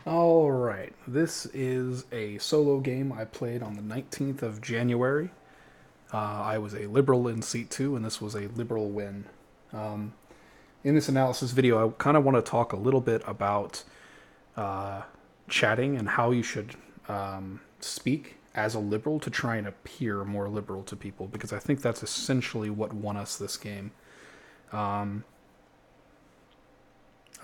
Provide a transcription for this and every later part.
All right, this is a solo game I played on the 19th of January. I was a liberal in seat two, and this was a liberal win. Um, in this analysis video, I kind of want to talk a little bit about uh, chatting and how you should speak as a liberal to try and appear more liberal to people, because I think that's essentially what won us this game. Um,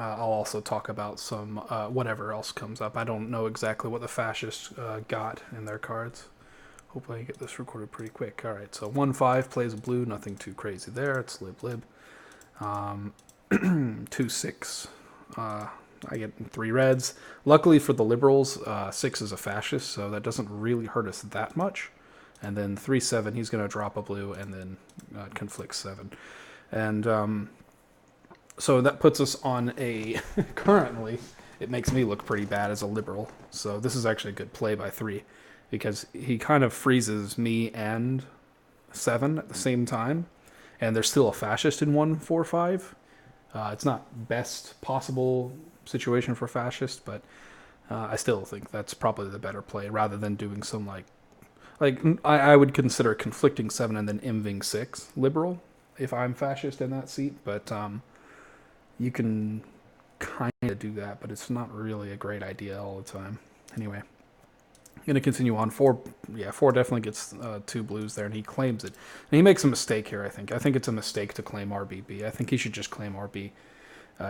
I'll also talk about some whatever else comes up. I don't know exactly what the fascists got in their cards. Hopefully, I get this recorded pretty quick. All right, so 1-5 plays a blue, nothing too crazy there. It's lib lib. 2-6. I get 3 reds. Luckily for the liberals, 6 is a fascist, so that doesn't really hurt us that much. And then 3-7, he's going to drop a blue, and then conflict 7. And so that puts us on a currently. It makes me look pretty bad as a liberal. So this is actually a good play by 3, because he kind of freezes me and 7 at the same time, and there's still a fascist in 1-4-5. It's not best possible situation for fascist, but I still think that's probably the better play rather than doing some I would consider conflicting 7 and then inving 6 liberal if I'm fascist in that seat, but you can kind of do that, but it's not really a great idea all the time. Anyway, I'm going to continue on. 4, yeah, 4 definitely gets 2 blues there, and he claims it. And he makes a mistake here, I think. I think it's a mistake to claim RBB. I think he should just claim RB.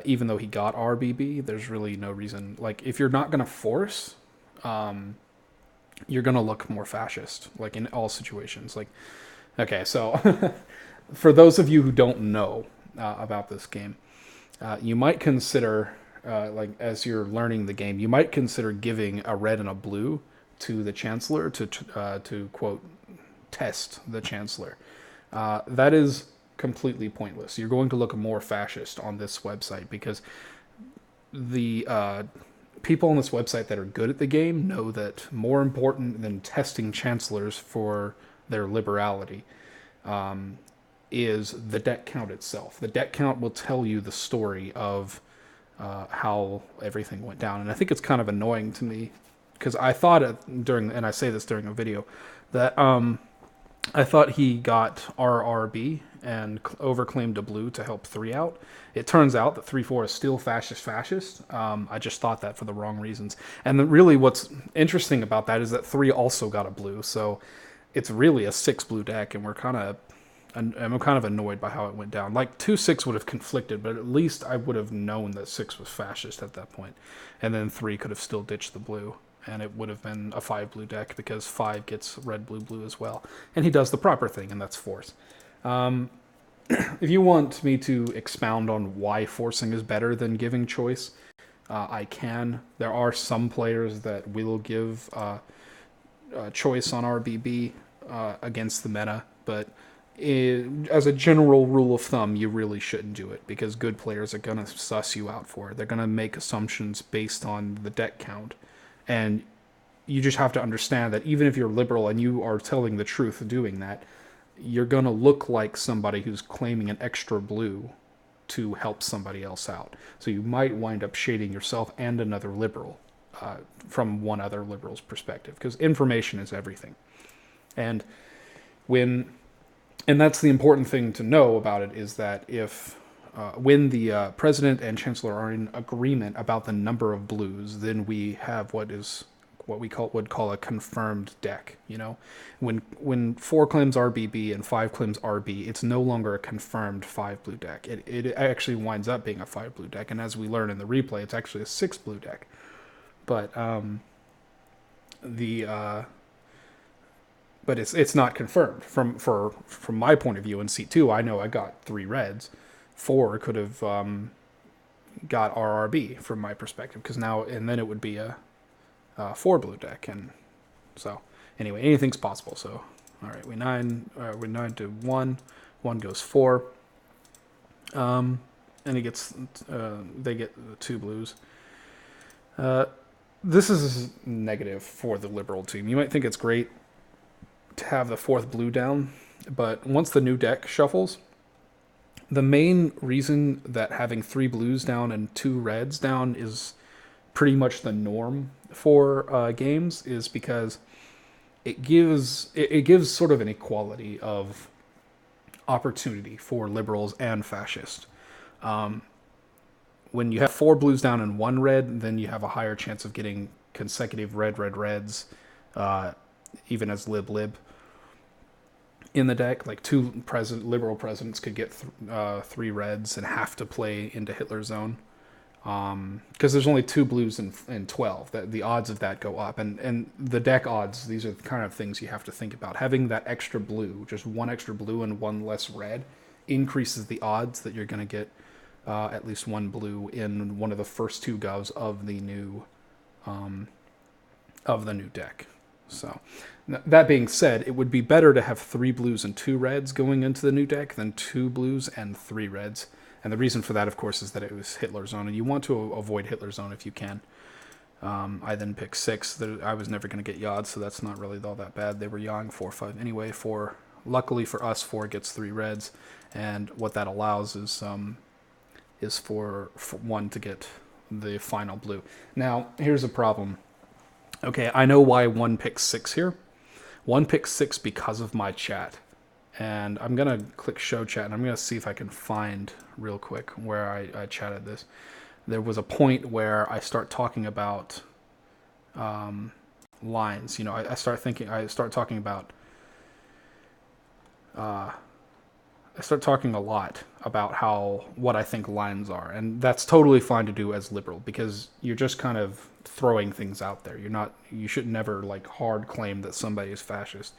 Even though he got RBB, there's really no reason. Like, if you're not going to force, you're going to look more fascist, like in all situations. Like, okay, so for those of you who don't know about this game, you might consider, as you're learning the game, you might consider giving a red and a blue to the chancellor to quote test the chancellor. That is completely pointless. You're going to look more fascist on this website because the people on this website that are good at the game know that more important than testing chancellors for their liberality is the deck count itself. The deck count will tell you the story of how everything went down, and I think it's kind of annoying to me because I thought and I say this during a video, that I thought he got RRB and overclaimed a blue to help 3 out. It turns out that 3-4 is still fascist. I just thought that for the wrong reasons. And then really what's interesting about that is that 3 also got a blue, so it's really a 6 blue deck, and I'm kind of annoyed by how it went down. Like 2-6 would have conflicted, but at least I would have known that 6 was fascist at that point, and then 3 could have still ditched the blue, and it would have been a 5 blue deck because 5 gets red blue blue as well, and he does the proper thing, and that's force. If you want me to expound on why forcing is better than giving choice, I can. There are some players that will give choice on RBB against the meta, but as a general rule of thumb, you really shouldn't do it because good players are going to suss you out for it. They're going to make assumptions based on the deck count. And you just have to understand that even if you're liberal and you are telling the truth doing that, you're going to look like somebody who's claiming an extra blue to help somebody else out. So you might wind up shading yourself and another liberal from one other liberal's perspective because information is everything. And when and that's the important thing to know about it is that if when the president and chancellor are in agreement about the number of blues, then we have what we would call a confirmed deck. You know, when 4 claims RBB and 5 claims RB, it's no longer a confirmed 5 blue deck. It actually winds up being a 5 blue deck, and as we learn in the replay, it's actually a 6 blue deck. But the but it's not confirmed from my point of view. In seat 2, I know I got 3 reds. 4 could have got RRB from my perspective because now and then it would be a 4 blue deck, and so anyway, anything's possible. So all right, we 9 to 1. 1 goes 4. And he gets they get 2 blues. This is negative for the liberal team. You might think it's great to have the 4th blue down, but once the new deck shuffles, the main reason that having 3 blues down and 2 reds down is pretty much the norm for games is because it gives sort of an equality of opportunity for liberals and fascists. When you have 4 blues down and 1 red, then you have a higher chance of getting consecutive red reds, uh, even as lib in the deck. Like 2 liberal presidents could get 3 reds and have to play into Hitler's zone. Because there's only 2 blues and 12. That the odds of that go up, and the deck odds. These are the kind of things you have to think about. Having that extra blue, just 1 extra blue and 1 less red, increases the odds that you're going to get at least 1 blue in one of the first 2 govs of the new deck. So, that being said, it would be better to have 3 blues and 2 reds going into the new deck than 2 blues and 3 reds. And the reason for that, of course, is that it was Hitler's Zone, and you want to avoid Hitler's Zone if you can. I then picked 6. I was never going to get Yod, so that's not really all that bad. They were yawing 4-5 anyway. Luckily for us, 4 gets 3 reds, and what that allows is for 1 to get the final blue. Now, here's a problem. Okay, I know why 1 picks 6 here. 1 picks 6 because of my chat. And I'm going to click show chat, and I'm going to see if I can find real quick where I chatted this. There was a point where I start talking about lines. You know, I start talking about I start talking a lot about what I think lines are, and that's totally fine to do as liberal, because you're just kind of throwing things out there. You should never like hard claim that somebody is fascist,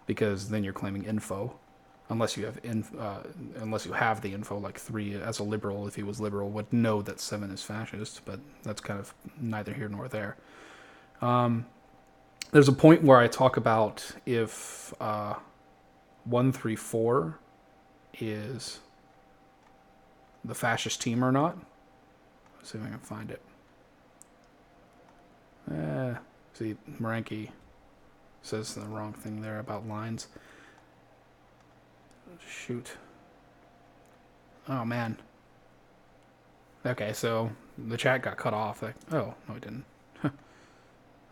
because then you're claiming info. Unless you have the info, like 3 as a liberal, if he was liberal, would know that 7 is fascist, but that's kind of neither here nor there. There's a point where I talk about if 134 is the fascist team or not. Let's see if I can find it. See, Maranki says the wrong thing there about lines. Shoot. Oh, man. Okay, so the chat got cut off. Oh, no, it didn't.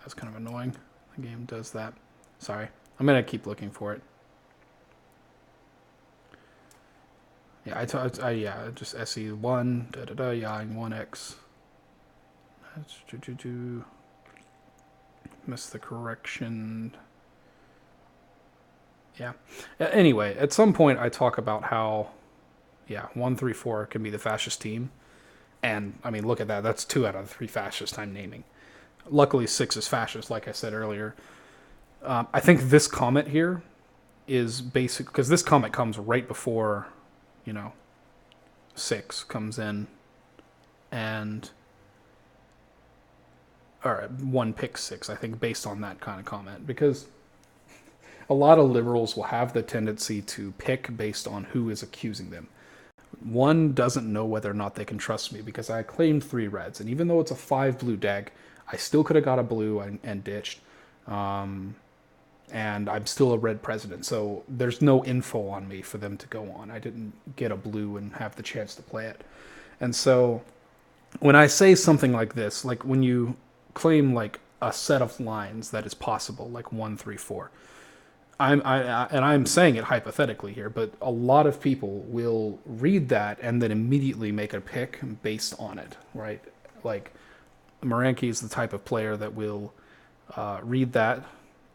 That's kind of annoying. The game does that. Sorry. I'm going to keep looking for it. Yeah, just SE1, yawing 1x. That's Missed the correction. Yeah. Anyway, at some point I talk about how, 134 can be the fascist team. And, I mean, look at that. That's 2 out of 3 fascists I'm naming. Luckily, 6 is fascist, like I said earlier. I think this comment here is basic, because this comment comes right before, 6 comes in. And, or 1 picks 6, I think, based on that kind of comment. Because a lot of liberals will have the tendency to pick based on who is accusing them. 1 doesn't know whether or not they can trust me, because I claimed 3 reds, and even though it's a 5 blue deck, I still could have got a blue and ditched. And I'm still a red president, so there's no info on me for them to go on. I didn't get a blue and have the chance to play it. And so when I say something like this, like when you claim like a set of lines that is possible, like 1, 3, 4, I'm saying it hypothetically here, but a lot of people will read that and then immediately make a pick based on it, right? Like, Maranki is the type of player that will read that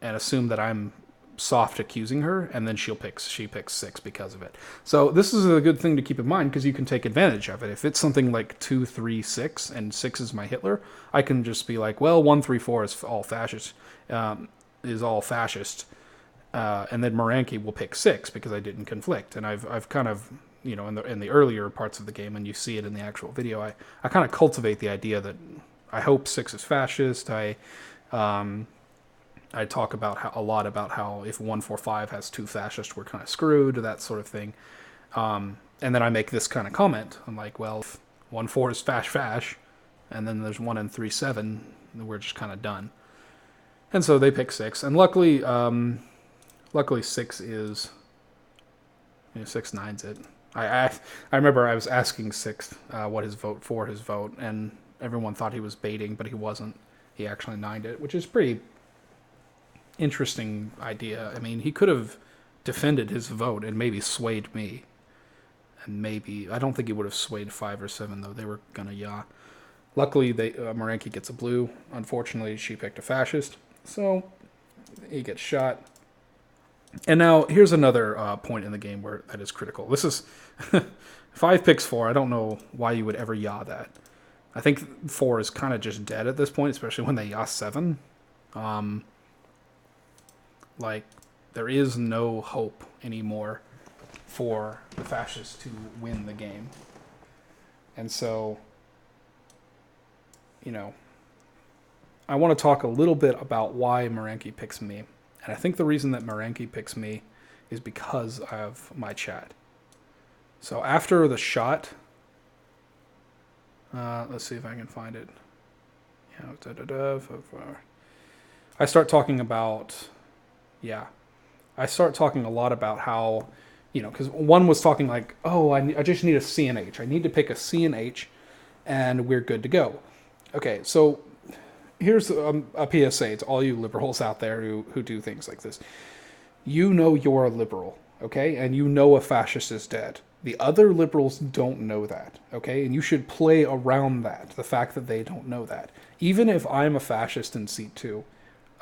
and assume that I'm soft accusing her, and then she picks 6 because of it. So this is a good thing to keep in mind, because you can take advantage of it. If it's something like 2, 3, 6, and 6 is my Hitler, I can just be like, well, 1, 3, 4 is all fascist, and then Maranki will pick 6 because I didn't conflict. And I've kind of, in the earlier parts of the game, and you see it in the actual video, I kind of cultivate the idea that I hope 6 is fascist. I talk a lot about how if 145 has 2 fascists, we're kind of screwed, that sort of thing. And then I make this kind of comment. I'm like, well, if 1-4 is fash, and then there's 1 and 3-7, we're just kind of done. And so they pick 6, and luckily 6 is 6-9's it. I remember I was asking 6 what his vote, and everyone thought he was baiting, but he wasn't. He actually nined it, which is pretty interesting idea. I mean, he could have defended his vote and maybe swayed me. And maybe, I don't think he would have swayed 5 or 7, though. They were going to yaw. Luckily, Maranki gets a blue. Unfortunately, she picked a fascist. So, he gets shot. And now, here's another point in the game where that is critical. This is 5 picks 4. I don't know why you would ever yaw that. I think 4 is kind of just dead at this point, especially when they yaw 7. Like, there is no hope anymore for the fascists to win the game. And so, you know, I want to talk a little bit about why Maranki picks me. And I think the reason that Maranki picks me is because of my chat. So after the shot, let's see if I can find it. I start talking about, I start talking a lot about how, because one was talking like, oh, I just need a C and H. I need to pick a C and H, and we're good to go. Okay, so here's a PSA to all you liberals out there who do things like this. You know you're a liberal, okay? And you know a fascist is dead. The other liberals don't know that, okay? And you should play around that, the fact that they don't know that. Even if I'm a fascist in seat 2,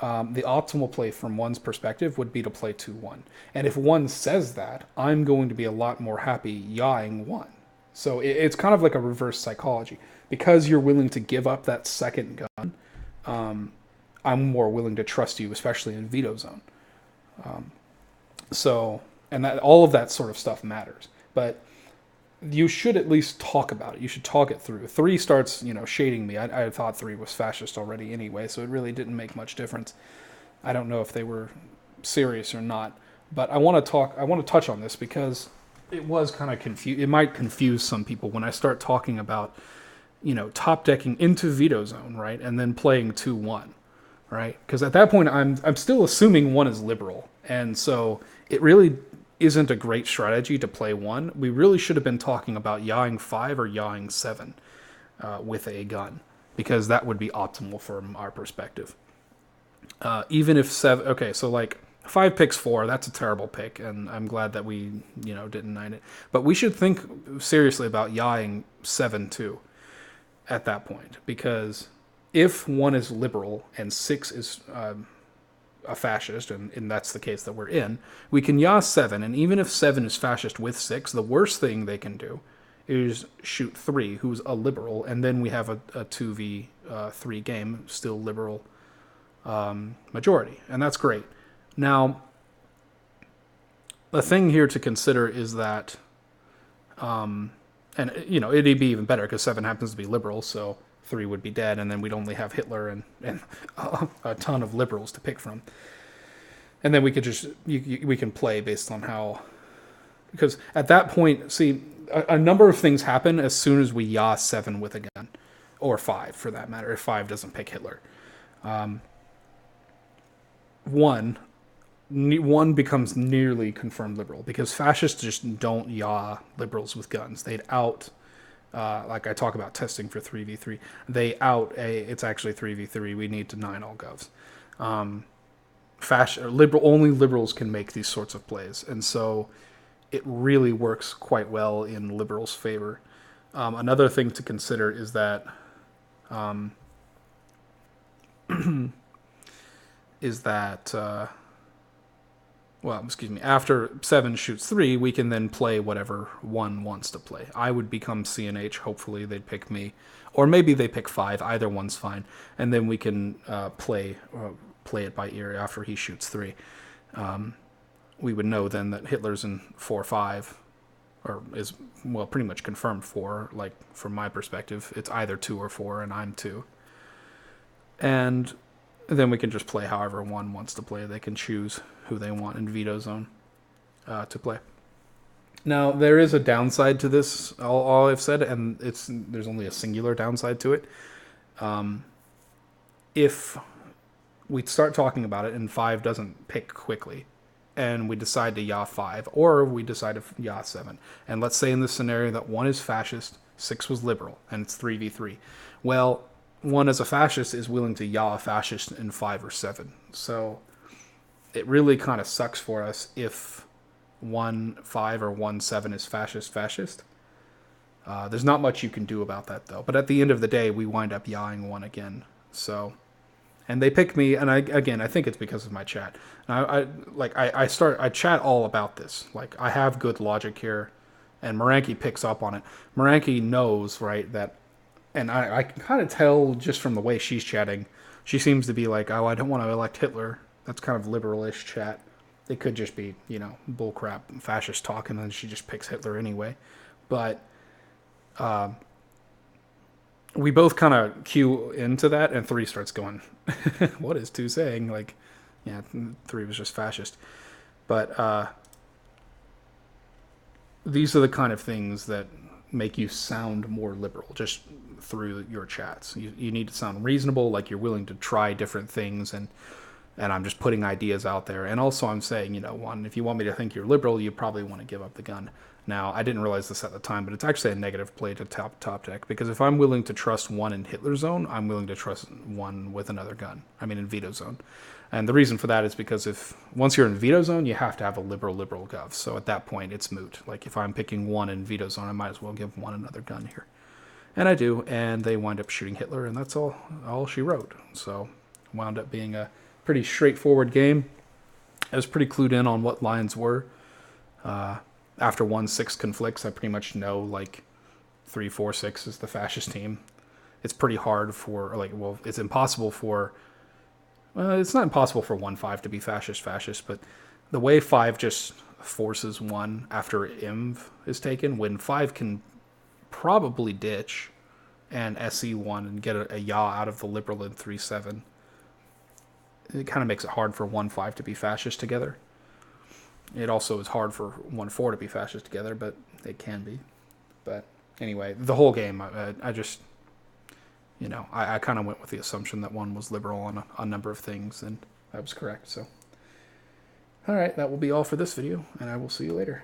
the optimal play from one's perspective would be to play 2-1. And if one says that, I'm going to be a lot more happy yawing 1. So it's kind of like a reverse psychology. Because you're willing to give up that second gun, I'm more willing to trust you, especially in veto zone. And that all of that sort of stuff matters. But you should at least talk about it. You should talk it through. 3 starts, shading me. I thought 3 was fascist already anyway, so it really didn't make much difference. I don't know if they were serious or not, but I want to touch on this because it was kind of it might confuse some people when I start talking about, top decking into veto zone, right, and then playing 2-1, right? Because at that point, I'm still assuming 1 is liberal, and so it really isn't a great strategy to play 1. We really should have been talking about yawing 5 or yawing 7 with a gun, because that would be optimal from our perspective. Even if 7, okay, so like 5 picks 4, that's a terrible pick, and I'm glad that we, didn't nine it. But we should think seriously about yawing 7 too at that point, because if 1 is liberal and 6 is a fascist, and that's the case that we're in, we can yaw 7, and even if 7 is fascist with 6, the worst thing they can do is shoot 3, who's a liberal, and then we have a 2v3 game, still liberal majority, and that's great. Now, the thing here to consider is that, it'd be even better because 7 happens to be liberal, so 3 would be dead, and then we'd only have Hitler and a ton of liberals to pick from. And then we could just, we can play based on how, because at that point, see, a number of things happen as soon as we yaw 7 with a gun, or 5 for that matter, if 5 doesn't pick Hitler. 1 becomes nearly confirmed liberal, because fascists just don't yaw liberals with guns. They'd out, like I talk about testing for 3v3, they out it's actually 3v3, we need to 9 all govs. Only liberals can make these sorts of plays, and so it really works quite well in liberals' favor. Another thing to consider is that after 7 shoots 3, we can then play whatever 1 wants to play. I would become CNH, hopefully they'd pick me, or maybe they pick 5, either one's fine, and then we can play it by ear after he shoots 3. We would know then that Hitler's in 4-5, or is, well, pretty much confirmed 4, like, from my perspective, it's either 2 or 4, and I'm 2. And then we can just play however 1 wants to play. They can choose who they want in veto zone to play. Now, there is a downside to this, all I've said, and there's only a singular downside to it. If we start talking about it and 5 doesn't pick quickly, and we decide to yaw 5, or we decide to yaw 7, and let's say in this scenario that 1 is fascist 6 was liberal, and it's 3v3. Well, 1 as a fascist is willing to yaw a fascist in 5 or 7. So it really kind of sucks for us if 1-5 or 1-7 is fascist. There's not much you can do about that, though. But at the end of the day, we wind up yawing 1 again. So, and they pick me, and I think it's because of my chat. I chat all about this. Like, I have good logic here, and Maranki picks up on it. Maranki knows, right, that, and I can kind of tell just from the way she's chatting. She seems to be like, oh, I don't want to elect Hitler. That's kind of liberalish chat. It could just be, bullcrap fascist talk, and then she just picks Hitler anyway. But we both kind of cue into that, and 3 starts going, what is 2 saying? Like, yeah, 3 was just fascist. But these are the kind of things that make you sound more liberal, just through your chats. You need to sound reasonable, like you're willing to try different things, and I'm just putting ideas out there. And also I'm saying, 1, if you want me to think you're liberal, you probably want to give up the gun. Now, I didn't realize this at the time, but it's actually a negative play to top deck, because if I'm willing to trust 1 in Hitler zone, I'm willing to trust 1 with another gun. I mean, in veto zone. And the reason for that is because once you're in veto zone, you have to have a liberal gov. So at that point, it's moot. Like, if I'm picking 1 in veto zone, I might as well give 1 another gun here. And I do, and they wind up shooting Hitler, and that's all she wrote. So wound up being a pretty straightforward game. I was pretty clued in on what lines were. After 1-6 conflicts, I pretty much know, like, 3-4-6 is the fascist team. It's pretty hard it's impossible for... it's not impossible for 1-5 to be fascist, but the way 5 just forces 1 after IMV is taken, when 5 can probably ditch and SE1 and get a yaw out of the liberal in 3-7, it kind of makes it hard for 1-5 to be fascist together. It also is hard for 1-4 to be fascist together, but it can be. But anyway, the whole game, I just... I kind of went with the assumption that 1 was liberal on a number of things, and I was correct. So, all right, that will be all for this video, and I will see you later.